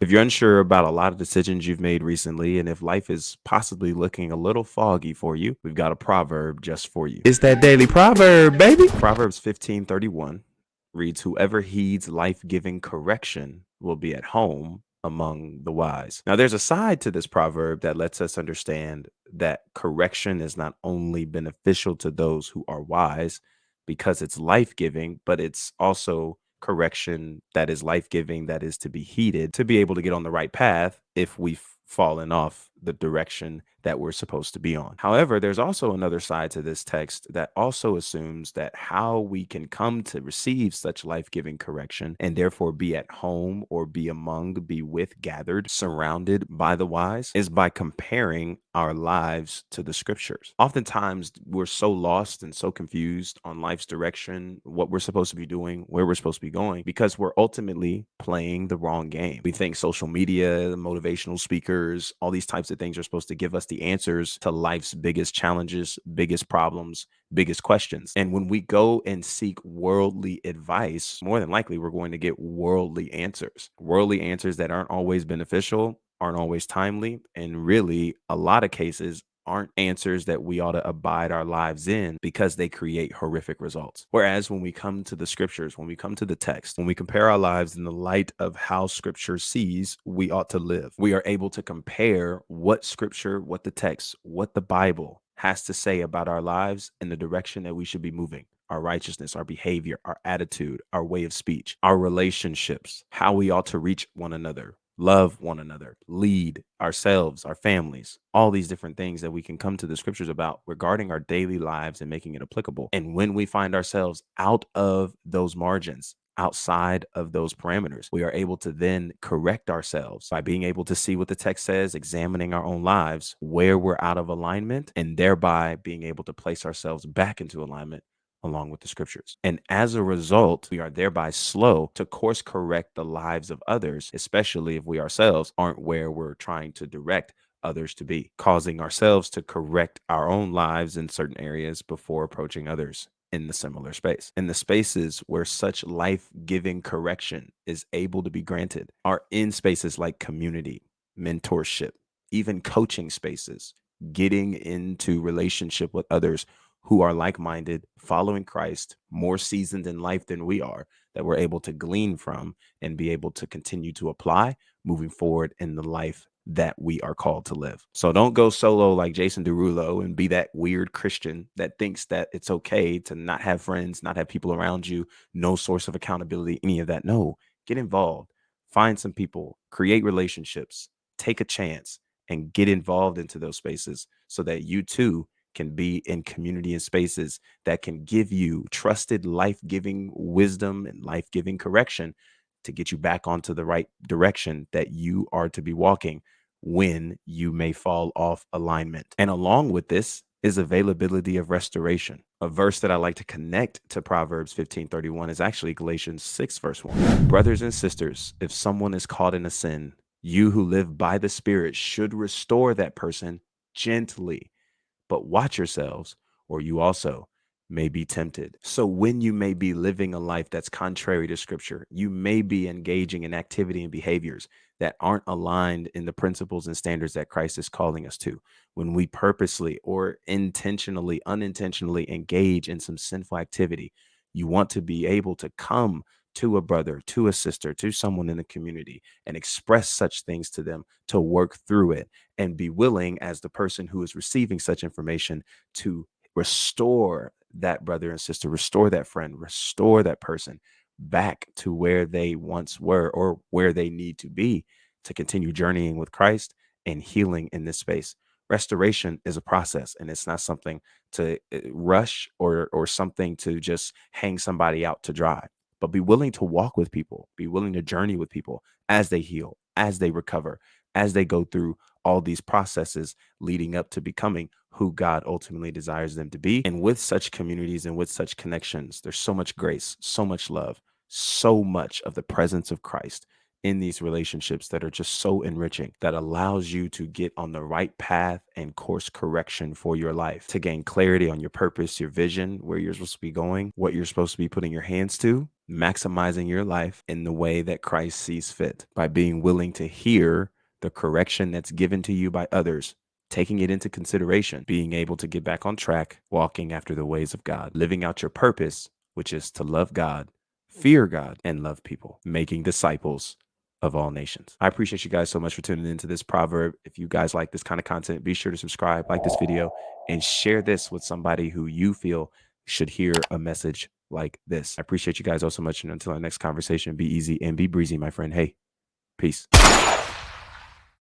If you're unsure about a lot of decisions you've made recently, and if life is possibly looking a little foggy for you, we've got a proverb just for you. It's that daily proverb, baby. Proverbs 15:31 reads, "Whoever heeds life giving correction will be at home among the wise." Now, there's a side to this proverb that lets us understand that correction is not only beneficial to those who are wise because it's life giving, but it's also correction that is life giving, that is to be heeded to be able to get on the right path if we've fallen off the direction that we're supposed to be on. However, there's also another side to this text that also assumes that how we can come to receive such life giving correction and therefore be at home or be among, be with, gathered, surrounded by the wise is by comparing our lives to the scriptures. Oftentimes, we're so lost and so confused on life's direction, what we're supposed to be doing, where we're supposed to be going, because we're ultimately playing the wrong game. We think social media, motivational speakers, all these types of things are supposed to give us the answers to life's biggest challenges, biggest problems, biggest questions. And when we go and seek worldly advice, more than likely we're going to get worldly answers that aren't always beneficial, aren't always timely, and really, a lot of cases, aren't answers that we ought to abide our lives in because they create horrific results. Whereas when we come to the scriptures, when we come to the text, when we compare our lives in the light of how scripture sees we ought to live, we are able to compare what scripture, what the text, what the Bible has to say about our lives and the direction that we should be moving. Our righteousness, our behavior, our attitude, our way of speech, our relationships, how we ought to reach one another, love one another, lead ourselves, our families, all these different things that we can come to the scriptures about regarding our daily lives and making it applicable. And when we find ourselves out of those margins, outside of those parameters, we are able to then correct ourselves by being able to see what the text says, examining our own lives, where we're out of alignment, and thereby being able to place ourselves back into alignment along with the scriptures. And as a result, we are thereby slow to course correct the lives of others, especially if we ourselves aren't where we're trying to direct others to be, causing ourselves to correct our own lives in certain areas before approaching others in the similar space. And the spaces where such life giving correction is able to be granted are in spaces like community, mentorship, even coaching spaces, getting into relationship with others who are like minded, following Christ, more seasoned in life than we are, that we're able to glean from and be able to continue to apply moving forward in the life that we are called to live. So don't go solo like Jason Derulo and be that weird Christian that thinks that it's okay to not have friends, not have people around you, no source of accountability, any of that. No, get involved, find some people, create relationships, take a chance, and get involved into those spaces so that you too can be in community and spaces that can give you trusted life-giving wisdom and life-giving correction to get you back onto the right direction that you are to be walking when you may fall off alignment. And along with this is availability of restoration. A verse that I like to connect to Proverbs 15:31 is actually Galatians 6 verse 1. Brothers and sisters, if someone is caught in a sin, you who live by the Spirit should restore that person gently, but watch yourselves, or you also may be tempted. So, when you may be living a life that's contrary to scripture, you may be engaging in activity and behaviors that aren't aligned in the principles and standards that Christ is calling us to. When we purposely or intentionally, unintentionally engage in some sinful activity, you want to be able to come to a brother, to a sister, to someone in the community and express such things to them to work through it and be willing as the person who is receiving such information to restore that brother and sister, restore that friend, restore that person back to where they once were or where they need to be to continue journeying with Christ and healing in this space. Restoration is a process, and it's not something to rush or something to just hang somebody out to dry. But be willing to walk with people, be willing to journey with people as they heal, as they recover, as they go through all these processes leading up to becoming who God ultimately desires them to be. And with such communities and with such connections, there's so much grace, so much love, so much of the presence of Christ in these relationships that are just so enriching, that allows you to get on the right path and course correction for your life, to gain clarity on your purpose, your vision, where you're supposed to be going, what you're supposed to be putting your hands to, maximizing your life in the way that Christ sees fit, by being willing to hear the correction that's given to you by others, taking it into consideration, being able to get back on track, walking after the ways of God, living out your purpose, which is to love God, fear God, and love people, making disciples of all nations. I appreciate you guys so much for tuning into this proverb. If you guys like this kind of content, be sure to subscribe, like this video, and share this with somebody who you feel should hear a message like this. I appreciate you guys all so much. And until our next conversation, be easy and be breezy, my friend. Hey, peace.